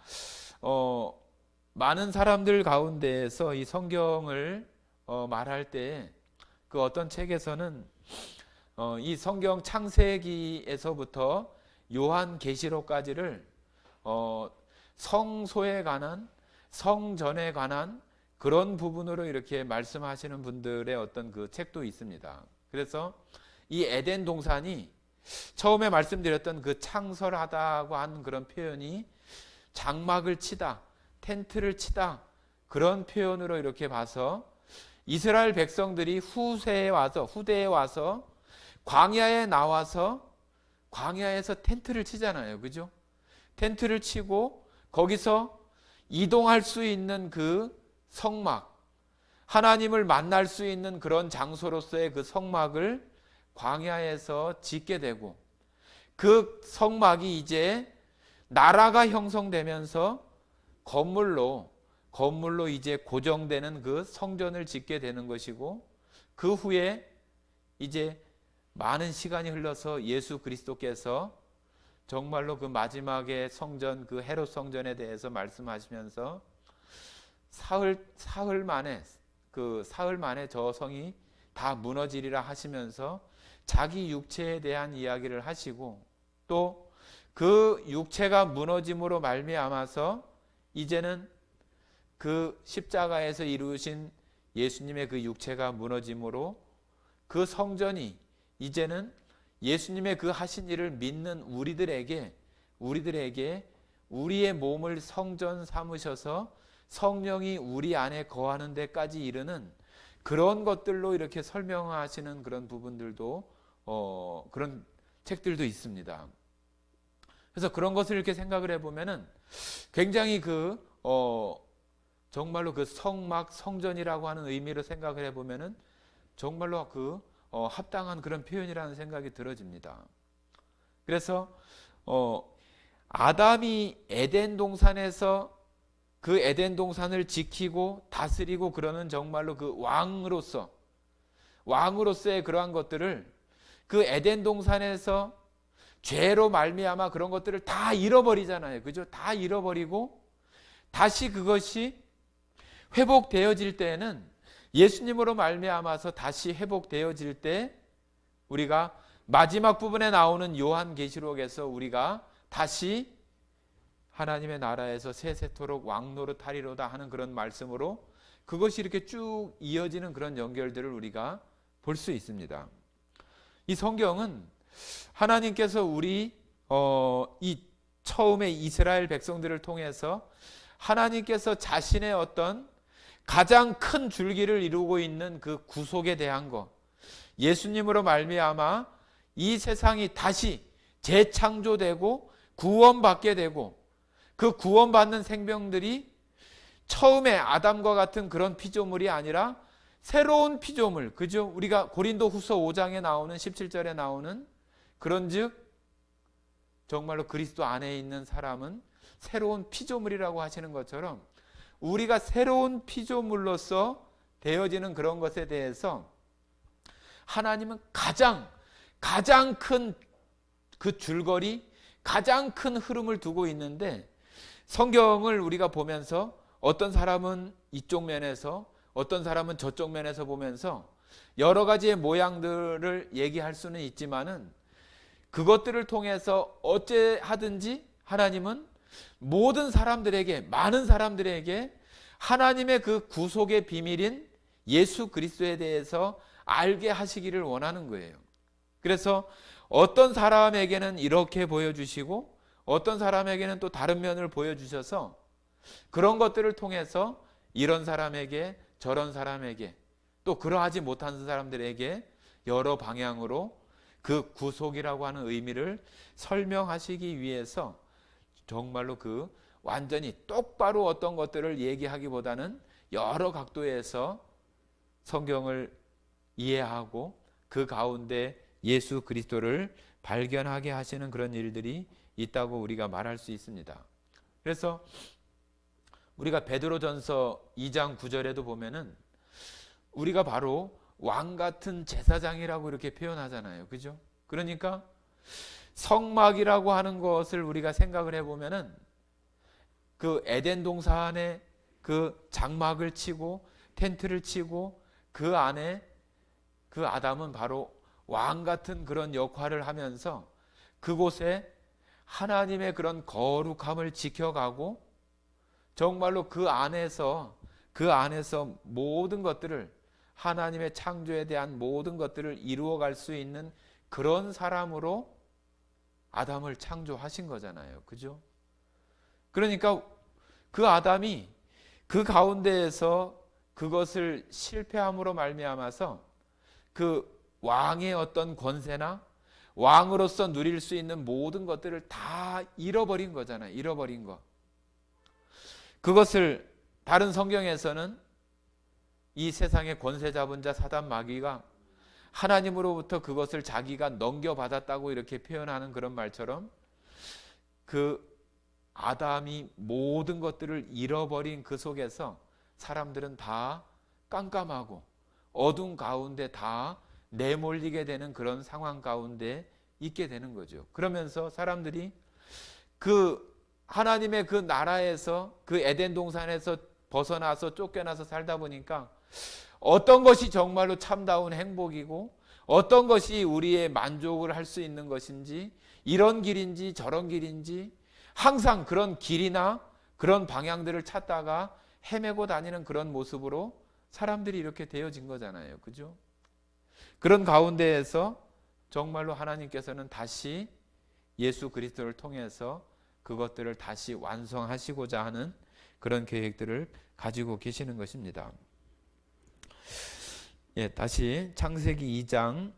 Speaker 1: 많은 사람들 가운데에서 이 성경을 말할 때 그 어떤 책에서는 이 성경 창세기에서부터 요한계시록까지를 성소에 관한 성전에 관한 그런 부분으로 이렇게 말씀하시는 분들의 어떤 그 책도 있습니다. 그래서 이 에덴 동산이 처음에 말씀드렸던 그 창설하다고 하는 그런 표현이 장막을 치다, 텐트를 치다 그런 표현으로 이렇게 봐서 이스라엘 백성들이 후대에 와서 광야에 나와서 광야에서 텐트를 치잖아요. 그죠? 텐트를 치고 거기서 이동할 수 있는 그 성막, 하나님을 만날 수 있는 그런 장소로서의 그 성막을 광야에서 짓게 되고, 그 성막이 이제 나라가 형성되면서 건물로 이제 고정되는 그 성전을 짓게 되는 것이고, 그 후에 이제 많은 시간이 흘러서 예수 그리스도께서 정말로 그 마지막에 성전, 그 헤롯 성전에 대해서 말씀하시면서 사흘 만에 저 성이 다 무너지리라 하시면서 자기 육체에 대한 이야기를 하시고, 또 그 육체가 무너짐으로 말미암아서 이제는 그 십자가에서 이루신 예수님의 그 육체가 무너짐으로 그 성전이 이제는 예수님의 그 하신 일을 믿는 우리들에게 우리의 몸을 성전 삼으셔서 성령이 우리 안에 거하는 데까지 이르는 그런 것들로 이렇게 설명하시는 그런 부분들도 그런 책들도 있습니다. 그래서 그런 것을 이렇게 생각을 해보면은 굉장히 정말로 그 성막, 성전이라고 하는 의미로 생각을 해보면은 정말로 합당한 그런 표현이라는 생각이 들어집니다. 그래서 아담이 에덴 동산에서 그 에덴 동산을 지키고 다스리고 그러는 정말로 그 왕으로서의 그러한 것들을 그 에덴 동산에서 죄로 말미암아 그런 것들을 다 잃어버리잖아요. 그죠? 다 잃어버리고 다시 그것이 회복되어질 때에는, 예수님으로 말미암아서 다시 회복되어질 때, 우리가 마지막 부분에 나오는 요한계시록에서 우리가 다시 하나님의 나라에서 세세토록 왕노릇하리로다 하는 그런 말씀으로 그것이 이렇게 쭉 이어지는 그런 연결들을 우리가 볼 수 있습니다. 이 성경은 하나님께서 이 처음에 이스라엘 백성들을 통해서 하나님께서 자신의 어떤 가장 큰 줄기를 이루고 있는 그 구속에 대한 것, 예수님으로 말미암아 이 세상이 다시 재창조되고 구원받게 되고, 그 구원받는 생명들이 처음에 아담과 같은 그런 피조물이 아니라 새로운 피조물, 그죠? 우리가 고린도후서 5장에 나오는 17절에 나오는 그런즉 정말로 그리스도 안에 있는 사람은 새로운 피조물이라고 하시는 것처럼, 우리가 새로운 피조물로서 되어지는 그런 것에 대해서 하나님은 가장 큰 그 줄거리, 가장 큰 흐름을 두고 있는데, 성경을 우리가 보면서 어떤 사람은 이쪽 면에서, 어떤 사람은 저쪽 면에서 보면서 여러 가지의 모양들을 얘기할 수는 있지만은, 그것들을 통해서 어째 하든지 하나님은 모든 사람들에게, 많은 사람들에게 하나님의 그 구속의 비밀인 예수 그리스도에 대해서 알게 하시기를 원하는 거예요. 그래서 어떤 사람에게는 이렇게 보여주시고 어떤 사람에게는 또 다른 면을 보여주셔서, 그런 것들을 통해서 이런 사람에게, 저런 사람에게, 또 그러하지 못한 사람들에게 여러 방향으로 그 구속이라고 하는 의미를 설명하시기 위해서 정말로 완전히 똑바로 어떤 것들을 얘기하기보다는 여러 각도에서 성경을 이해하고 그 가운데 예수 그리스도를 발견하게 하시는 그런 일들이 있다고 우리가 말할 수 있습니다. 그래서 우리가 베드로전서 2장 9절에도 보면은 우리가 바로 왕 같은 제사장이라고 이렇게 표현하잖아요. 그죠? 그러니까 성막이라고 하는 것을 우리가 생각을 해보면은 그 에덴 동산에 그 장막을 치고 텐트를 치고 그 안에 그 아담은 바로 왕 같은 그런 역할을 하면서 그곳에 하나님의 그런 거룩함을 지켜가고 정말로 그 안에서 모든 것들을, 하나님의 창조에 대한 모든 것들을 이루어갈 수 있는 그런 사람으로 아담을 창조하신 거잖아요. 그죠? 그러니까 그 아담이 그 가운데에서 그것을 실패함으로 말미암아서 그 왕의 어떤 권세나 왕으로서 누릴 수 있는 모든 것들을 다 잃어버린 거잖아요. 잃어버린 거. 그것을 다른 성경에서는 이 세상의 권세 잡은 자 사단 마귀가 하나님으로부터 그것을 자기가 넘겨받았다고 이렇게 표현하는 그런 말처럼 그 아담이 모든 것들을 잃어버린 그 속에서 사람들은 다 깜깜하고 어둠 가운데 다 내몰리게 되는 그런 상황 가운데 있게 되는 거죠. 그러면서 사람들이 그 하나님의 그 나라에서 그 에덴 동산에서 벗어나서 쫓겨나서 살다 보니까 어떤 것이 정말로 참다운 행복이고 어떤 것이 우리의 만족을 할 수 있는 것인지 이런 길인지 저런 길인지 항상 그런 길이나 그런 방향들을 찾다가 헤매고 다니는 그런 모습으로 사람들이 이렇게 되어진 거잖아요. 그죠? 그런 가운데에서 정말로 하나님께서는 다시 예수 그리스도를 통해서 그것들을 다시 완성하시고자 하는 그런 계획들을 가지고 계시는 것입니다. 예, 다시 창세기 2장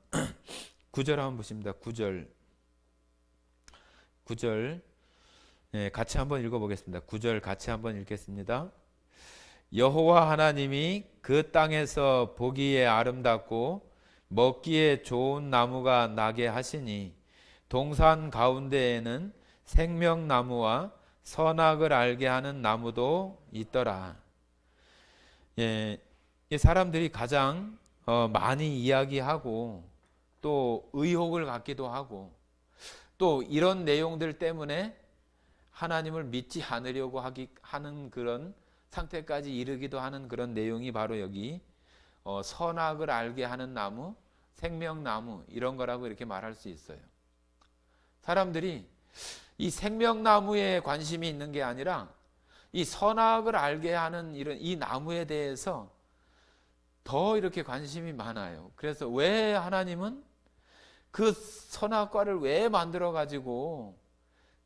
Speaker 1: 9절 한번 보십니다. 9절 예, 같이 한번 읽어보겠습니다. 9절 같이 한번 읽겠습니다. 여호와 하나님이 그 땅에서 보기에 아름답고 먹기에 좋은 나무가 나게 하시니 동산 가운데에는 생명나무와 선악을 알게 하는 나무도 있더라. 예, 사람들이 가장 많이 이야기하고 또 의혹을 갖기도 하고 또 이런 내용들 때문에 하나님을 믿지 않으려고 하는 그런 상태까지 이르기도 하는 그런 내용이 바로 여기 선악을 알게 하는 나무, 생명나무 이런 거라고 이렇게 말할 수 있어요. 사람들이 이 생명나무에 관심이 있는 게 아니라 이 선악을 알게 하는 이런 이 나무에 대해서 더 이렇게 관심이 많아요. 그래서 왜 하나님은 그 선악과를 왜 만들어 가지고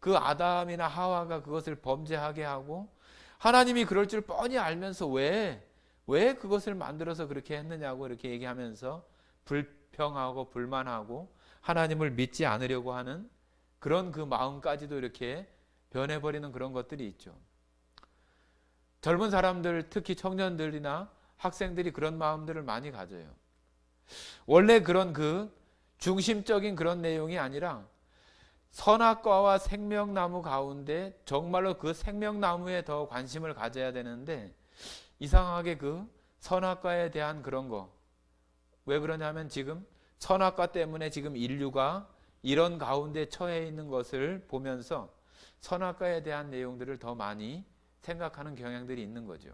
Speaker 1: 그 아담이나 하와가 그것을 범죄하게 하고 하나님이 그럴 줄 뻔히 알면서 왜 그것을 만들어서 그렇게 했느냐고 이렇게 얘기하면서 불평하고 불만하고 하나님을 믿지 않으려고 하는 그런 그 마음까지도 이렇게 변해버리는 그런 것들이 있죠. 젊은 사람들, 특히 청년들이나 학생들이 그런 마음들을 많이 가져요. 원래 그런 그 중심적인 그런 내용이 아니라 선악과와 생명나무 가운데 정말로 그 생명나무에 더 관심을 가져야 되는데 이상하게 그 선악과에 대한 그런 거, 왜 그러냐면 지금 선악과 때문에 지금 인류가 이런 가운데 처해 있는 것을 보면서 선악과에 대한 내용들을 더 많이 생각하는 경향들이 있는 거죠.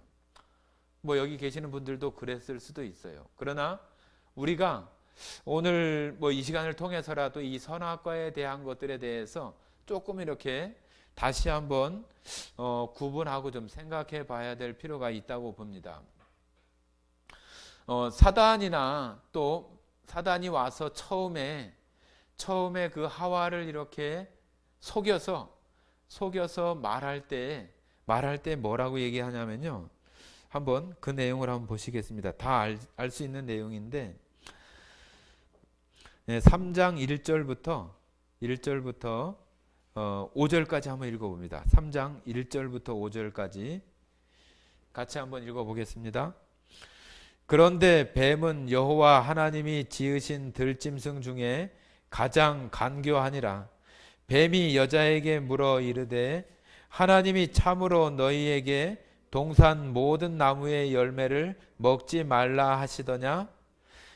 Speaker 1: 뭐 여기 계시는 분들도 그랬을 수도 있어요. 그러나 우리가 오늘 뭐 이 시간을 통해서라도 이 선악과에 대한 것들에 대해서 조금 이렇게 다시 한번 구분하고 좀 생각해 봐야 될 필요가 있다고 봅니다. 사단이나 또 사단이 와서 처음에 그 하와를 이렇게 속여서 말할 때 뭐라고 얘기하냐면요. 한번 그 내용을 한번 보시겠습니다. 다 알 수 있는 내용인데 3장 1절부터 5절까지 한번 읽어봅니다. 3장 1절부터 5절까지 같이 한번 읽어보겠습니다. 그런데 뱀은 여호와 하나님이 지으신 들짐승 중에 가장 간교하니라. 뱀이 여자에게 물어 이르되 하나님이 참으로 너희에게 동산 모든 나무의 열매를 먹지 말라 하시더냐?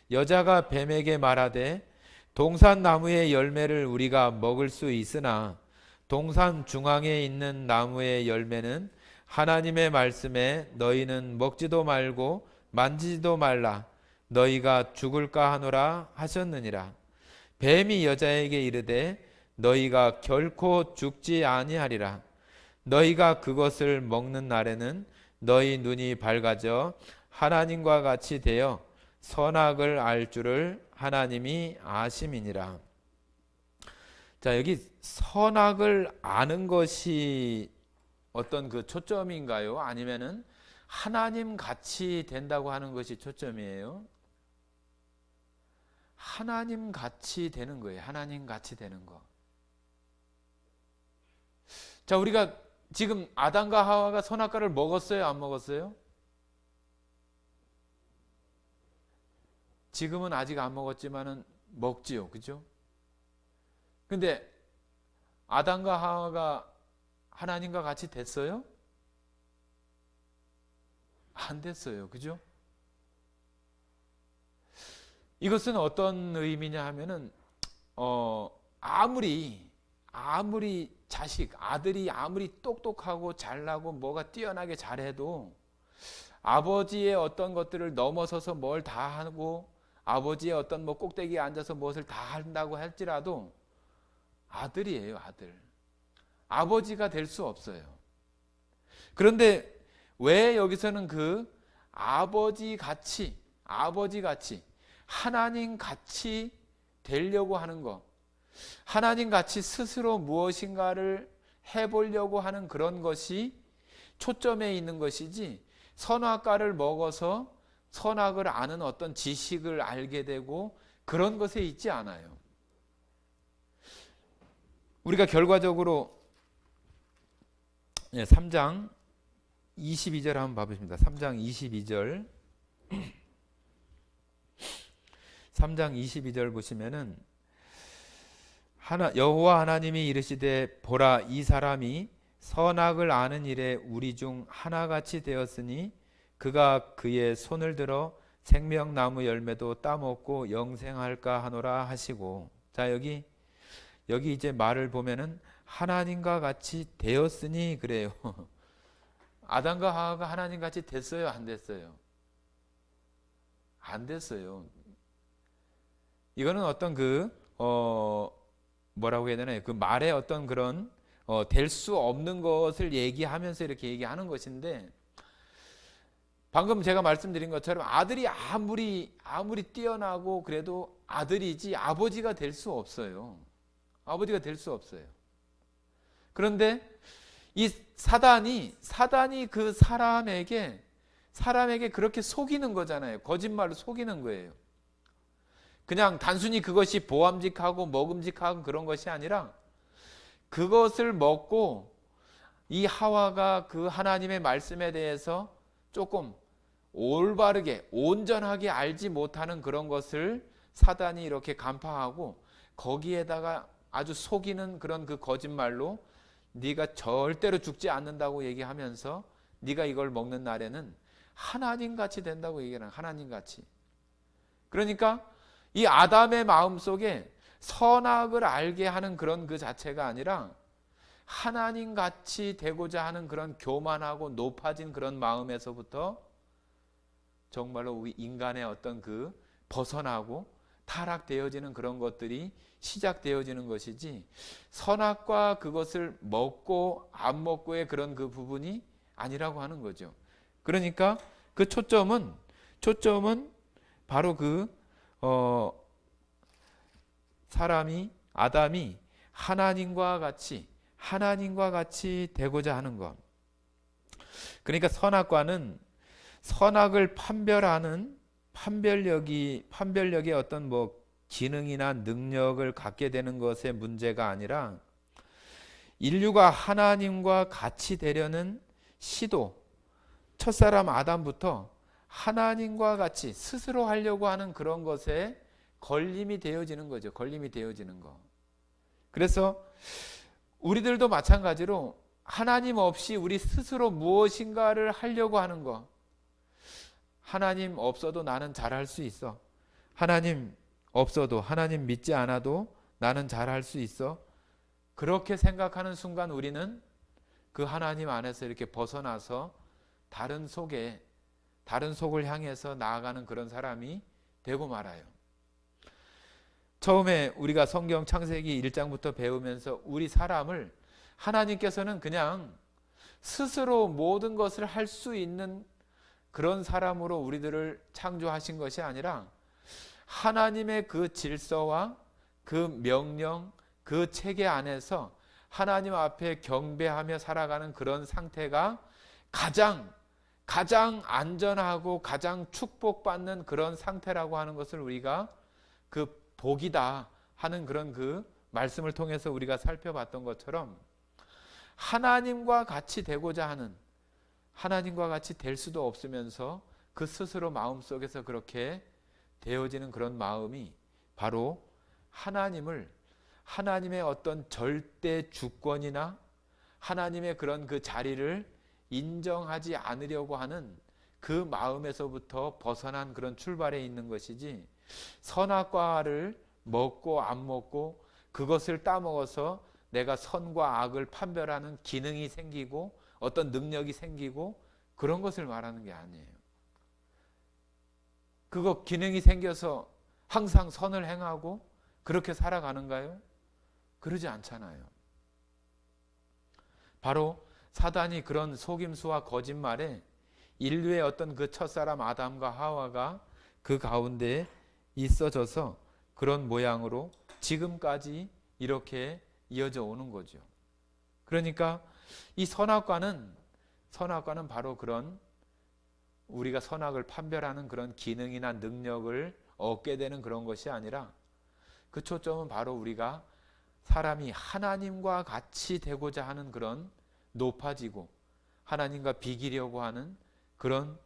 Speaker 1: 여자가 뱀에게 말하되 동산 나무의 열매를 우리가 먹을 수 있으나 동산 중앙에 있는 나무의 열매는 하나님의 말씀에 너희는 먹지도 말고 만지지도 말라 너희가 죽을까 하노라 하셨느니라. 뱀이 여자에게 이르되 너희가 결코 죽지 아니하리라. 너희가 그것을 먹는 날에는 너희 눈이 밝아져 하나님과 같이 되어 선악을 알 줄을 하나님이 아심이니라. 자, 여기 선악을 아는 것이 어떤 그 초점인가요? 아니면은 하나님 같이 된다고 하는 것이 초점이에요? 하나님 같이 되는 거예요. 하나님 같이 되는 거. 자, 우리가 지금 아담과 하와가 선악과를 먹었어요, 안 먹었어요? 지금은 아직 안 먹었지만은 먹지요, 그죠? 근데 아담과 하와가 하나님과 같이 됐어요? 안 됐어요, 그죠? 이것은 어떤 의미냐 하면은 아무리 아들이 아무리 똑똑하고 잘나고 뭐가 뛰어나게 잘해도 아버지의 어떤 것들을 넘어서서 뭘 다 하고 아버지의 어떤 뭐 꼭대기에 앉아서 무엇을 다 한다고 할지라도 아들이에요, 아들. 아버지가 될 수 없어요. 그런데 왜 여기서는 그 아버지 같이 하나님 같이 되려고 하는 것, 하나님 같이 스스로 무엇인가를 해보려고 하는 그런 것이 초점에 있는 것이지, 선악과를 먹어서 선악을 아는 어떤 지식을 알게 되고 그런 것에 있지 않아요. 우리가 결과적으로 3장 22절 한번 봐보십니다. 3장 22절 3장 22절 보시면은 여호와 하나님이 이르시되 보라 이 사람이 선악을 아는 일에 우리 중 하나같이 되었으니 그가 그의 손을 들어 생명나무 열매도 따먹고 영생할까 하노라 하시고. 자, 여기 이제 말을 보면은 하나님과 같이 되었으니 그래요. 아담과 하와가 하나님 같이 됐어요, 안 됐어요? 안 됐어요. 이거는 어떤 뭐라고 해야 되나요? 그 말의 어떤 그런 될 수 없는 것을 얘기하면서 이렇게 얘기하는 것인데, 방금 제가 말씀드린 것처럼 아들이 아무리 뛰어나고 그래도 아들이지 아버지가 될 수 없어요. 아버지가 될 수 없어요. 그런데 이 사단이 그 사람에게 그렇게 속이는 거잖아요. 거짓말로 속이는 거예요. 그냥 단순히 그것이 보암직하고 먹음직하고 그런 것이 아니라 그것을 먹고 이 하와가 그 하나님의 말씀에 대해서 조금 올바르게 온전하게 알지 못하는 그런 것을 사단이 이렇게 간파하고 거기에다가 아주 속이는 그런 그 거짓말로 네가 절대로 죽지 않는다고 얘기하면서 네가 이걸 먹는 날에는 하나님같이 된다고 얘기하는, 하나님같이. 그러니까 이 아담의 마음속에 선악을 알게 하는 그런 그 자체가 아니라 하나님같이 되고자 하는 그런 교만하고 높아진 그런 마음에서부터 정말로 우리 인간의 어떤 그 벗어나고 타락되어지는 그런 것들이 시작되어지는 것이지, 선악과 그것을 먹고 안 먹고의 그런 그 부분이 아니라고 하는 거죠. 그러니까 그 초점은 바로 아담이 하나님과 같이 되고자 하는 것. 그러니까 선악과는 선악을 판별하는 판별력의 어떤 뭐 기능이나 능력을 갖게 되는 것의 문제가 아니라 인류가 하나님과 같이 되려는 시도, 첫사람 아담부터 하나님과 같이 스스로 하려고 하는 그런 것에 걸림이 되어지는 거죠. 걸림이 되어지는 거. 그래서 우리들도 마찬가지로 하나님 없이 우리 스스로 무엇인가를 하려고 하는 거. 하나님 없어도 나는 잘할 수 있어. 하나님 없어도, 하나님 믿지 않아도 나는 잘할 수 있어. 그렇게 생각하는 순간 우리는 그 하나님 안에서 이렇게 벗어나서 다른 속을 향해서 나아가는 그런 사람이 되고 말아요. 처음에 우리가 성경 창세기 1장부터 배우면서 우리 사람을 하나님께서는 그냥 스스로 모든 것을 할 수 있는 그런 사람으로 우리들을 창조하신 것이 아니라 하나님의 그 질서와 그 명령, 그 체계 안에서 하나님 앞에 경배하며 살아가는 그런 상태가 가장 안전하고 가장 축복받는 그런 상태라고 하는 것을 우리가 그 복이다 하는 그런 그 말씀을 통해서 우리가 살펴봤던 것처럼, 하나님과 같이 되고자 하는, 하나님과 같이 될 수도 없으면서 그 스스로 마음속에서 그렇게 되어지는 그런 마음이 바로 하나님의 어떤 절대 주권이나 하나님의 그런 그 자리를 인정하지 않으려고 하는 그 마음에서부터 벗어난 그런 출발에 있는 것이지, 선악과를 먹고 안 먹고 그것을 따먹어서 내가 선과 악을 판별하는 기능이 생기고 어떤 능력이 생기고 그런 것을 말하는 게 아니에요. 그거 기능이 생겨서 항상 선을 행하고 그렇게 살아가는가요? 그러지 않잖아요. 바로 사단이 그런 속임수와 거짓말에 인류의 어떤 그 첫사람 아담과 하와가 그 가운데 있어져서 그런 모양으로 지금까지 이렇게 이어져 오는 거죠. 그러니까 이 선악과는 바로 그런 우리가 선악을 판별하는 그런 기능이나 능력을 얻게 되는 그런 것이 아니라, 그 초점은 바로 우리가 사람이 하나님과 같이 되고자 하는 그런 높아지고 하나님과 비기려고 하는 그런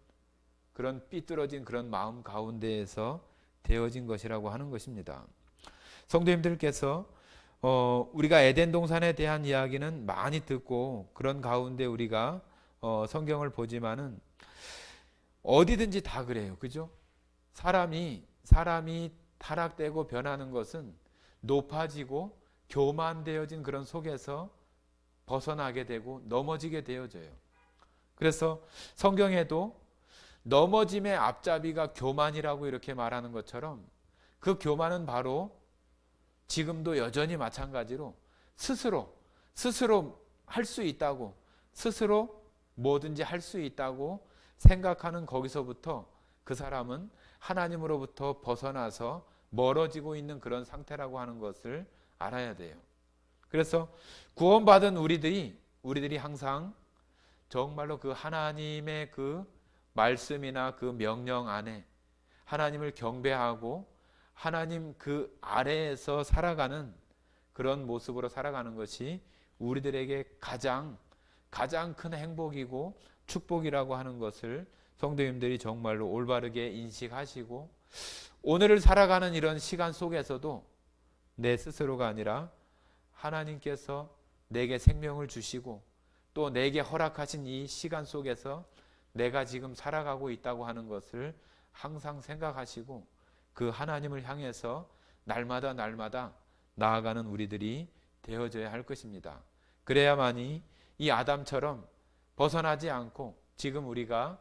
Speaker 1: 삐뚤어진 그런 마음 가운데에서 되어진 것이라고 하는 것입니다. 성도님들께서 우리가 에덴 동산에 대한 이야기는 많이 듣고 그런 가운데 우리가 성경을 보지만은 어디든지 다 그래요. 그죠? 사람이 타락되고 변하는 것은 높아지고 교만되어진 그런 속에서 벗어나게 되고 넘어지게 되어져요. 그래서 성경에도 넘어짐의 앞잡이가 교만이라고 이렇게 말하는 것처럼, 그 교만은 바로 지금도 여전히 마찬가지로 스스로 할 수 있다고, 스스로 뭐든지 할 수 있다고 생각하는 거기서부터 그 사람은 하나님으로부터 벗어나서 멀어지고 있는 그런 상태라고 하는 것을 알아야 돼요. 그래서 구원받은 우리들이 항상 정말로 그 하나님의 그 말씀이나 그 명령 안에 하나님을 경배하고 하나님 그 아래에서 살아가는 그런 모습으로 살아가는 것이 우리들에게 가장 큰 행복이고 축복이라고 하는 것을 성도님들이 정말로 올바르게 인식하시고, 오늘을 살아가는 이런 시간 속에서도 내 스스로가 아니라 하나님께서 내게 생명을 주시고 또 내게 허락하신 이 시간 속에서 내가 지금 살아가고 있다고 하는 것을 항상 생각하시고 그 하나님을 향해서 날마다 나아가는 우리들이 되어져야 할 것입니다. 그래야만이 이 아담처럼 벗어나지 않고 지금 우리가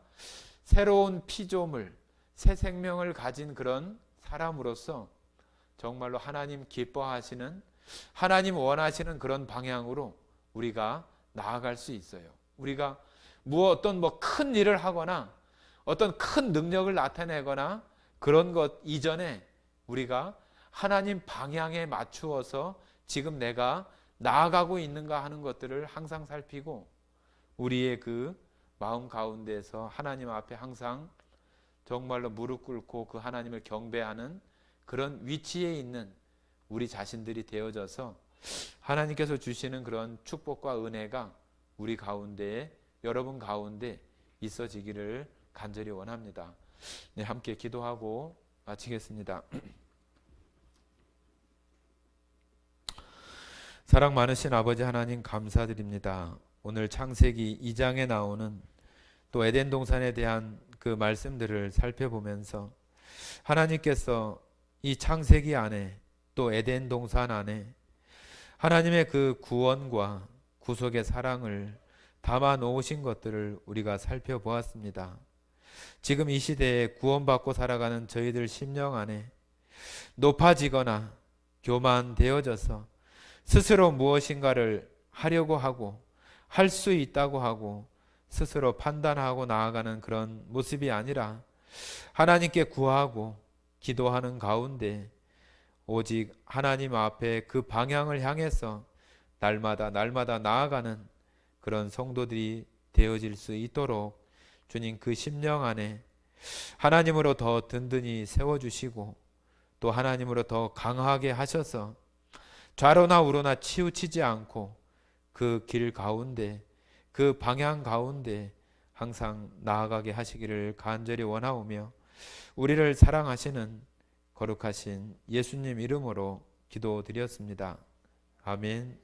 Speaker 1: 새로운 피조물, 새 생명을 가진 그런 사람으로서 정말로 하나님 기뻐하시는, 하나님 원하시는 그런 방향으로 우리가 나아갈 수 있어요. 우리가 어떤 큰 일을 하거나 어떤 큰 능력을 나타내거나 그런 것 이전에 우리가 하나님 방향에 맞추어서 지금 내가 나아가고 있는가 하는 것들을 항상 살피고, 우리의 그 마음 가운데서 하나님 앞에 항상 정말로 무릎 꿇고 그 하나님을 경배하는 그런 위치에 있는 우리 자신들이 되어져서 하나님께서 주시는 그런 축복과 은혜가 우리 가운데, 여러분 가운데 있어지기를 간절히 원합니다. 네, 함께 기도하고 마치겠습니다. 사랑 많으신 아버지 하나님, 감사드립니다. 오늘 창세기 2장에 나오는 또 에덴 동산에 대한 그 말씀들을 살펴보면서 하나님께서 이 창세기 안에 또 에덴 동산 안에 하나님의 그 구원과 구속의 사랑을 담아 놓으신 것들을 우리가 살펴보았습니다. 지금 이 시대에 구원받고 살아가는 저희들 심령 안에 높아지거나 교만되어져서 스스로 무엇인가를 하려고 하고 할 수 있다고 하고 스스로 판단하고 나아가는 그런 모습이 아니라 하나님께 구하고 기도하는 가운데 오직 하나님 앞에 그 방향을 향해서 날마다 나아가는 그런 성도들이 되어질 수 있도록 주님 그 심령 안에 하나님으로 더 든든히 세워주시고 또 하나님으로 더 강하게 하셔서 좌로나 우로나 치우치지 않고 그 길 가운데, 그 방향 가운데 항상 나아가게 하시기를 간절히 원하오며 우리를 사랑하시는 거룩하신 예수님 이름으로 기도드렸습니다. 아멘.